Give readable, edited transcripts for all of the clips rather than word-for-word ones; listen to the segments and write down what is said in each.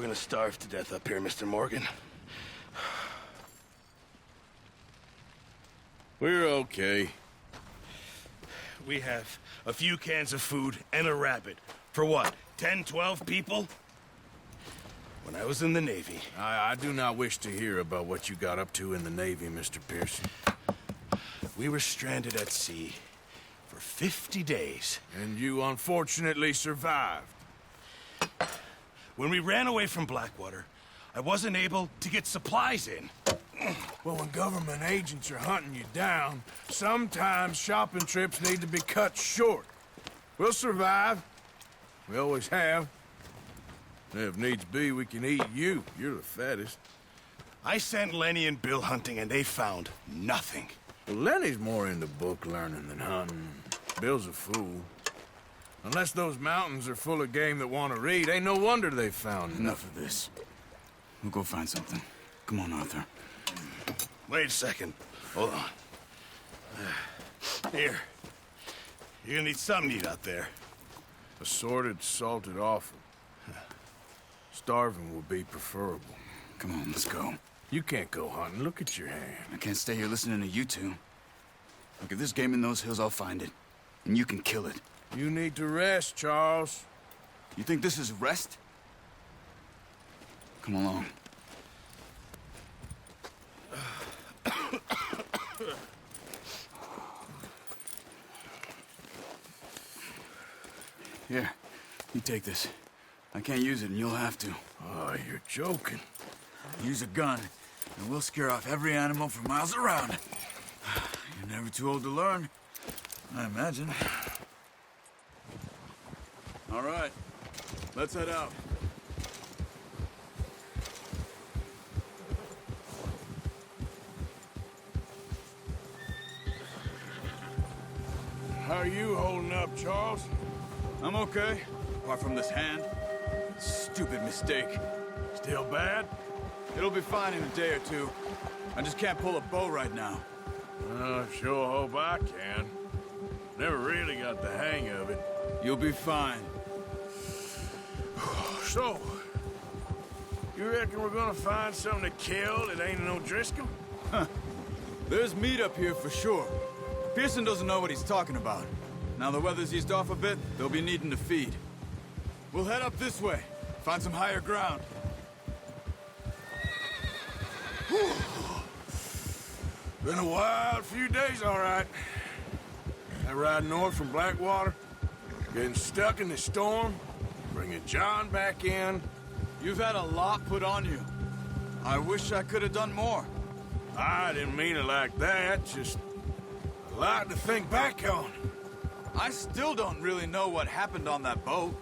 we're gonna starve to death up here, Mr. Morgan. We're okay. We have a few cans of food and a rabbit. For what, 10, 12 people? When I was in the Navy... I do not wish to hear about what you got up to in the Navy, Mr. Pearson. We were stranded at sea for 50 days. And you unfortunately survived. When we ran away from Blackwater, I wasn't able to get supplies in. Well, when government agents are hunting you down, sometimes shopping trips need to be cut short. We'll survive. We always have. And if needs be, we can eat you. You're the fattest. I sent Lenny and Bill hunting, and they found nothing. Well, Lenny's more into book learning than hunting. Bill's a fool. Unless those mountains are full of game that want to read, ain't no wonder they found Enough of this. We'll go find something. Come on, Arthur. Wait a second. Hold on. Here. You're gonna need something to eat out there. Assorted, salted offal. Starving will be preferable. Come on, let's go. You can't go hunting. Look at your hand. I can't stay here listening to you two. Look, if there's game in those hills, I'll find it. And you can kill it. You need to rest, Charles. You think this is rest? Come along. Here, you take this. I can't use it, and you'll have to. Oh, you're joking. Use a gun, and we'll scare off every animal for miles around. You're never too old to learn, I imagine. All right, let's head out. How are you holding up, Charles? I'm okay, apart from this hand. Stupid mistake. Still bad? It'll be fine in a day or two. I just can't pull a bow right now. Sure hope I can. Never really got the hang of it. You'll be fine. So, you reckon we're gonna find something to kill that ain't no Driscoll? There's meat up here for sure. Pearson doesn't know what he's talking about. Now the weather's eased off a bit, they'll be needing to feed. We'll head up this way, find some higher ground. Been a wild few days, all right. That ride north from Blackwater, getting stuck in the storm, bringing John back in. You've had a lot put on you. I wish I could have done more. I didn't mean it like that, just a lot to think back on. I still don't really know what happened on that boat.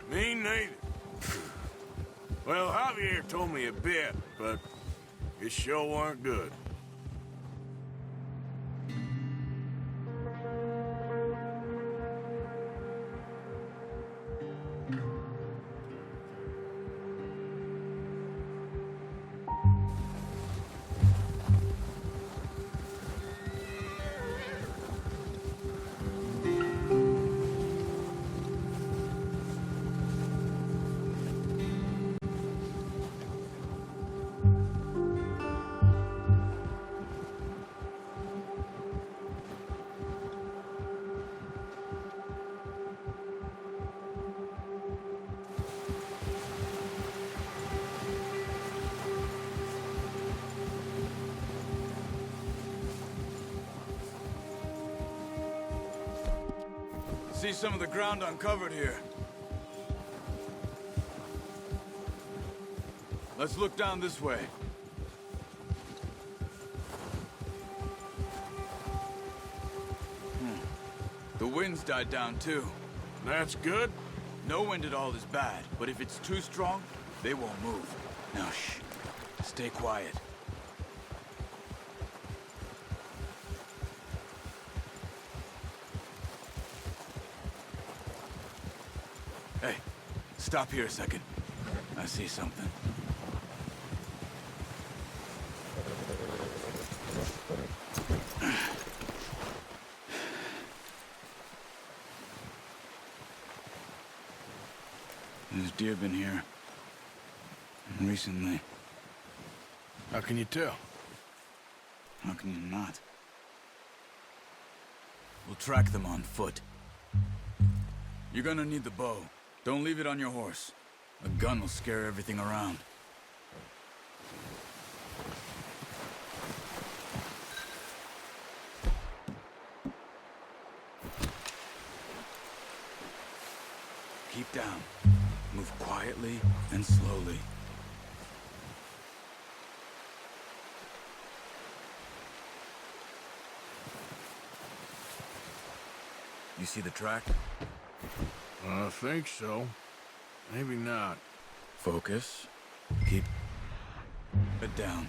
Me neither. Well, Javier told me a bit, but it sure weren't good. See some of the ground uncovered here. Let's look down this way. The wind's died down too. That's good. No wind at all is bad, but if it's too strong, they won't move. Now shh. Stay quiet. Hey, stop here a second. I see something. There's deer been here. recently. How can you tell? How can you not? We'll track them on foot. You're gonna need the bow. Don't leave it on your horse. A gun will scare everything around. Keep down. Move quietly and slowly. You see the track? I think so. Maybe not. Focus. Keep it down.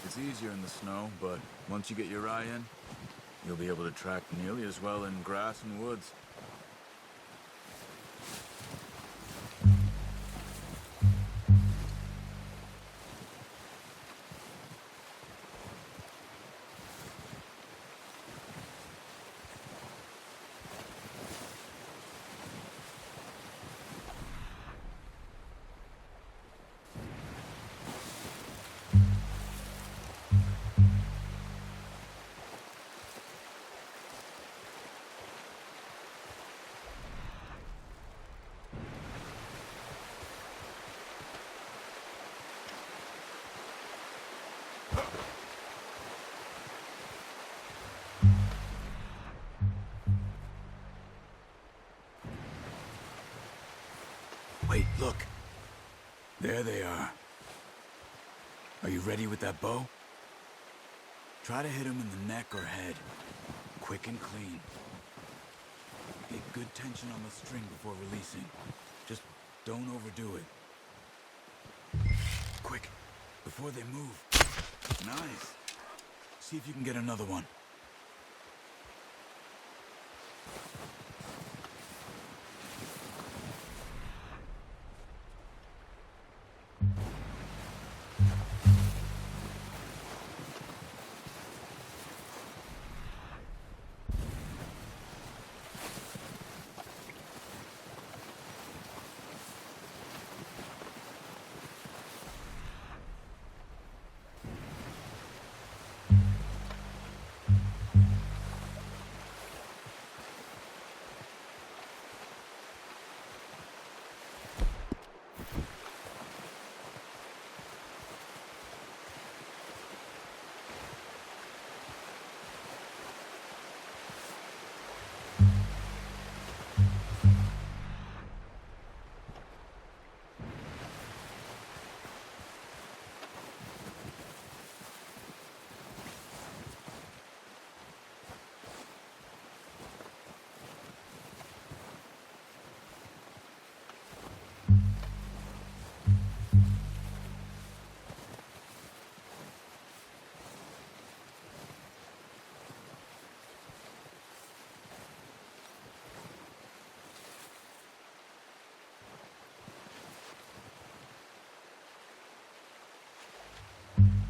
It's easier in the snow, but once you get your eye in, you'll be able to track nearly as well in grass and woods. Wait, look. There they are. Are you ready with that bow? Try to hit him in the neck or head. Quick and clean. Get good tension on the string before releasing. Just don't overdo it. Quick, before they move. Nice. See if you can get another one.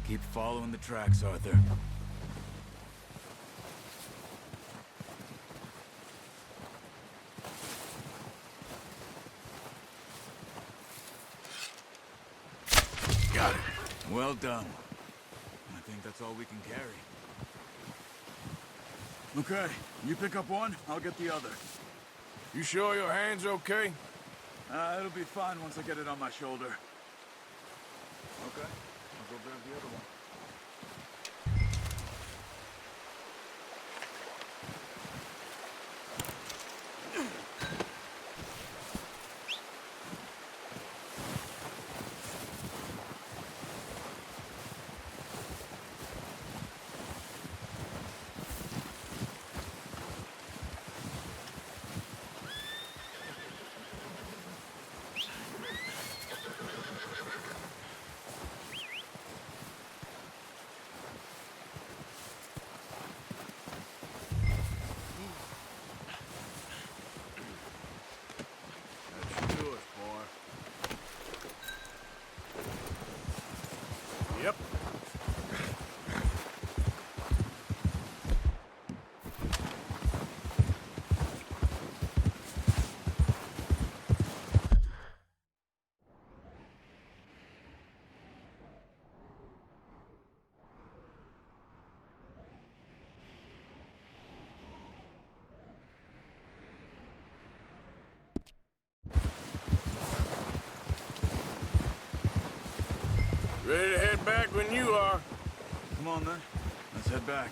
Keep following the tracks, Arthur. Got it. Well done. I think that's all we can carry. Okay, you pick up one, I'll get the other. You sure your hand's okay? It'll be fine once I get it on my shoulder. Okay, I'll go grab the other one. Ready to head back when you are. Come on, then. Let's head back.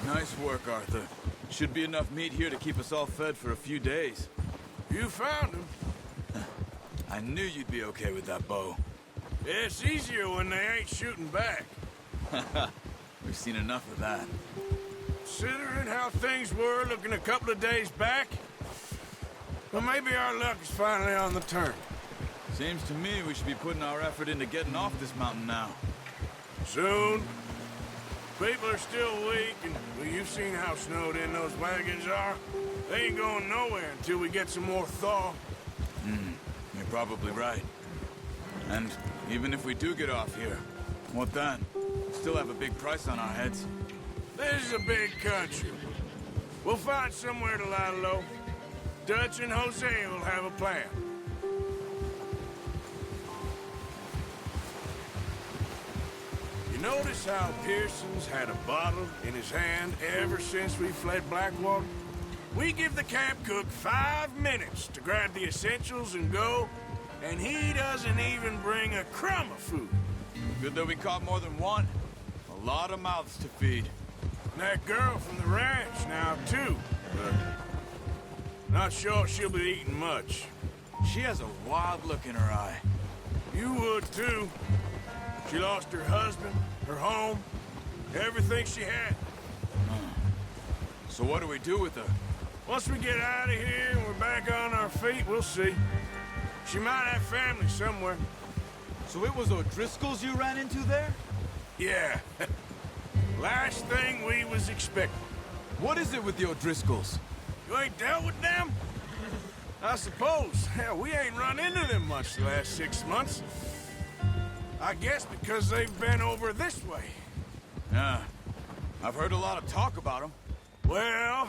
Nice work, Arthur. Should be enough meat here to keep us all fed for a few days. You found him. I knew you'd be okay with that bow. Yeah, it's easier when they ain't shooting back. We've seen enough of that. Considering how things were looking a couple of days back, well, maybe our luck is finally on the turn. Seems to me we should be putting our effort into getting off this mountain now. Soon. People are still weak, and well, you've seen how snowed in those wagons are. They ain't going nowhere until we get some more thaw. You're probably right. And even if we do get off here, what then? We still have a big price on our heads. This is a big country. We'll find somewhere to lie low. Dutch and Jose will have a plan. You notice how Pearson's had a bottle in his hand ever since we fled Blackwater? We give the camp cook 5 minutes to grab the essentials and go, and he doesn't even bring a crumb of food. Good that we caught more than one. A lot of mouths to feed. And that girl from the ranch now, too. But not sure she'll be eating much. She has a wild look in her eye. You would, too. She lost her husband, her home, everything she had. So what do we do with her? Once we get out of here and we're back on our feet, we'll see. She might have family somewhere. So it was O'Driscoll's you ran into there? Yeah. Last thing we was expecting. What is it with the O'Driscolls? You ain't dealt with them? I suppose. Hell, we ain't run into them much the last 6 months. I guess because they've been over this way. Yeah. I've heard a lot of talk about them. Well,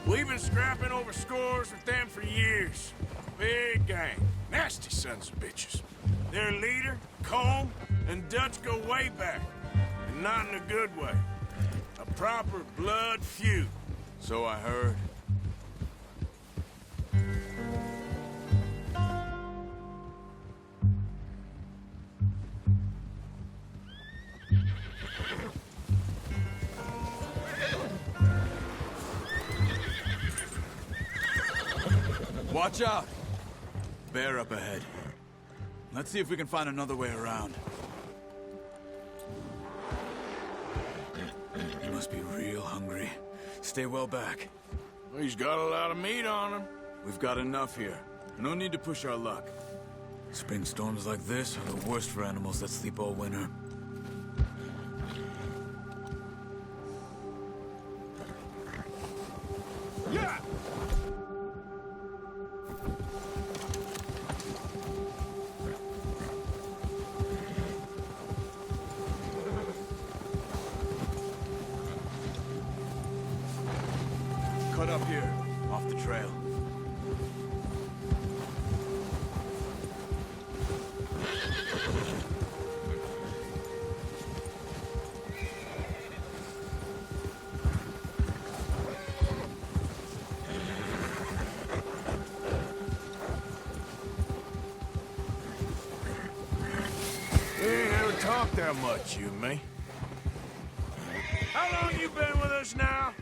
we've been scrapping over scores with them for years. Big gang. Nasty sons of bitches. Their leader, Colm, and Dutch go way back. And not in a good way. A proper blood feud. So I heard. Watch out! Bear up ahead. Let's see if we can find another way around. He must be real hungry. Stay well back. He's got a lot of meat on him. We've got enough here. No need to push our luck. Spring storms like this are the worst for animals that sleep all winter. Yeah! Cut up here, off the trail. We ain't ever talked that much, you and me. How long you been with us now?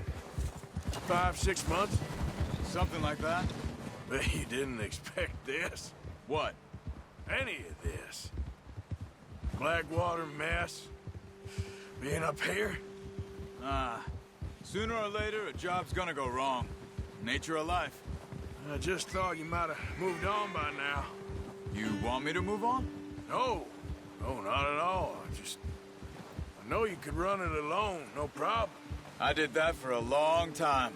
5, 6 months? Something like that? Bet you didn't expect this. What? Any of this. Blackwater mess. Being up here. Sooner or later, a job's gonna go wrong. Nature of life. I just thought you might have moved on by now. You want me to move on? No. No, not at all. I know you could run it alone, no problem. I did that for a long time.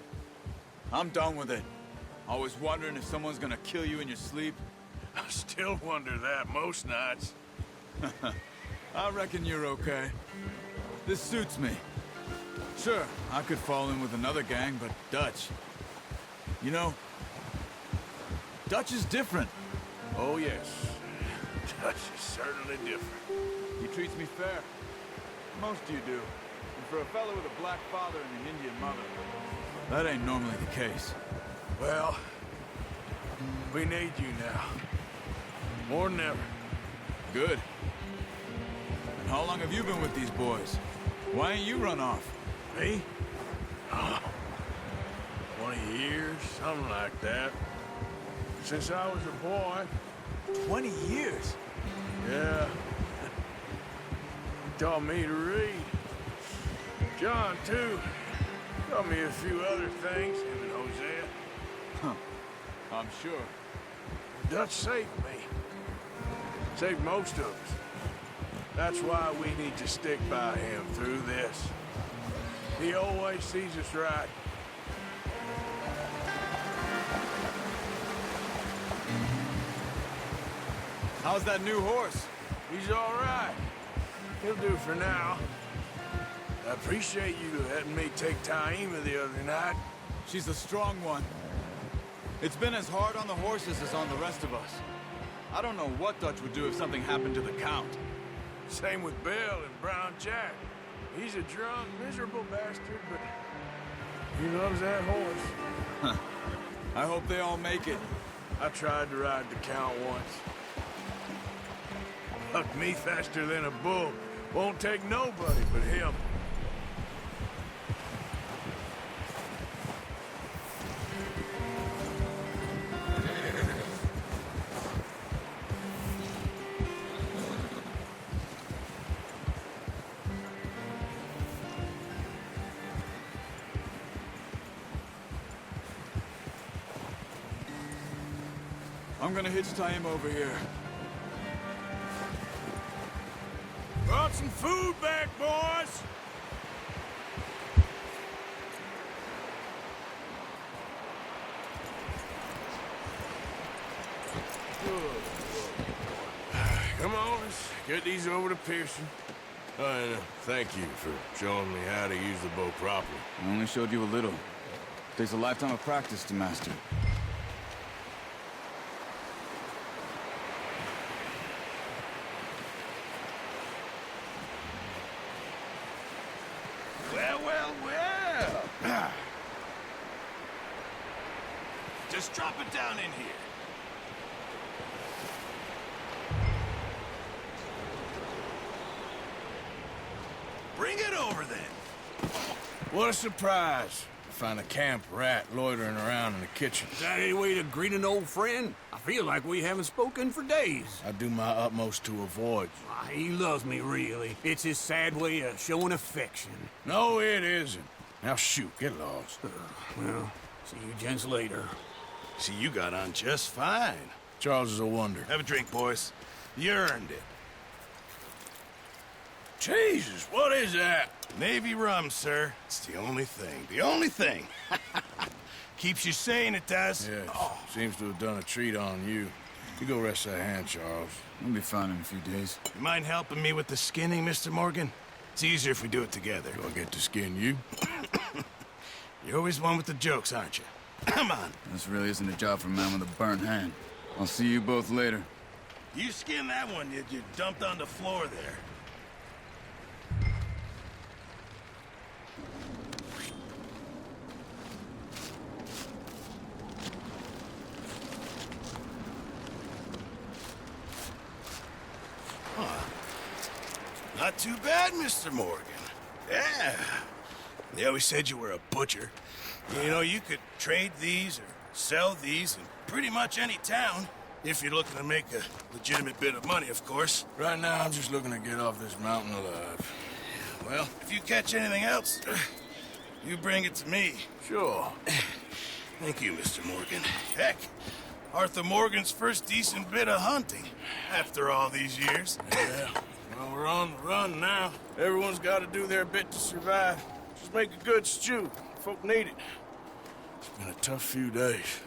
I'm done with it. Always wondering if someone's gonna kill you in your sleep. I still wonder that most nights. I reckon you're okay. This suits me. Sure, I could fall in with another gang, but Dutch... You know, Dutch is different. Oh, yes. Dutch is certainly different. He treats me fair. Most of you do. And for a fellow with a black father and an Indian mother, that ain't normally the case. Well, we need you now. More than ever. Good. And how long have you been with these boys? Why ain't you run off? Me? 20 years, something like that. Since I was a boy. 20 years? Yeah. He taught me to read. John, too. Taught me a few other things, him and Hosea. Huh. I'm sure. Dutch saved me. Saved most of us. That's why we need to stick by him through this. He always sees us right. How's that new horse? He's all right. He'll do for now. I appreciate you letting me take Taima the other night. She's a strong one. It's been as hard on the horses as on the rest of us. I don't know what Dutch would do if something happened to the Count. Same with Bill and Brown Jack. He's a drunk, miserable bastard, but he loves that horse. I hope they all make it. I tried to ride the Count once. Bucked me faster than a bull. Won't take nobody but him. I'm gonna hitch Taima over here. Brought some food back, boys! Come on, let's get these over to Pearson. And thank you for showing me how to use the bow properly. I only showed you a little. Takes a lifetime of practice to master. Well, well, well. Just drop it down in here. Bring it over then. What a surprise. To find a camp rat loitering around in the kitchen. Is that any way to greet an old friend? I feel like we haven't spoken for days. I do my utmost to avoid you. He loves me, really. It's his sad way of showing affection. No, it isn't. Now shoot, get lost. Well, see you gents later. See, you got on just fine. Charles is a wonder. Have a drink, boys. You earned it. Jesus, what is that? Navy rum, sir. It's the only thing. The only thing. Keeps you sane, it does. Yes, seems to have done a treat on you. You go rest that hand, Charles. We'll be fine in a few days. You mind helping me with the skinning, Mr. Morgan? It's easier if we do it together. Do I get to skin you? You're always one with the jokes, aren't you? Come on. This really isn't a job for a man with a burnt hand. I'll see you both later. You skin that one you dumped on the floor there. Not too bad, Mr. Morgan. Yeah. They always said you were a butcher. You know, you could trade these or sell these in pretty much any town. If you're looking to make a legitimate bit of money, of course. Right now, I'm just looking to get off this mountain alive. Well, if you catch anything else, you bring it to me. Sure. Thank you, Mr. Morgan. Heck, Arthur Morgan's first decent bit of hunting after all these years. Yeah. Well, we're on the run now. Everyone's got to do their bit to survive. Just make a good stew. Folk need it. It's been a tough few days.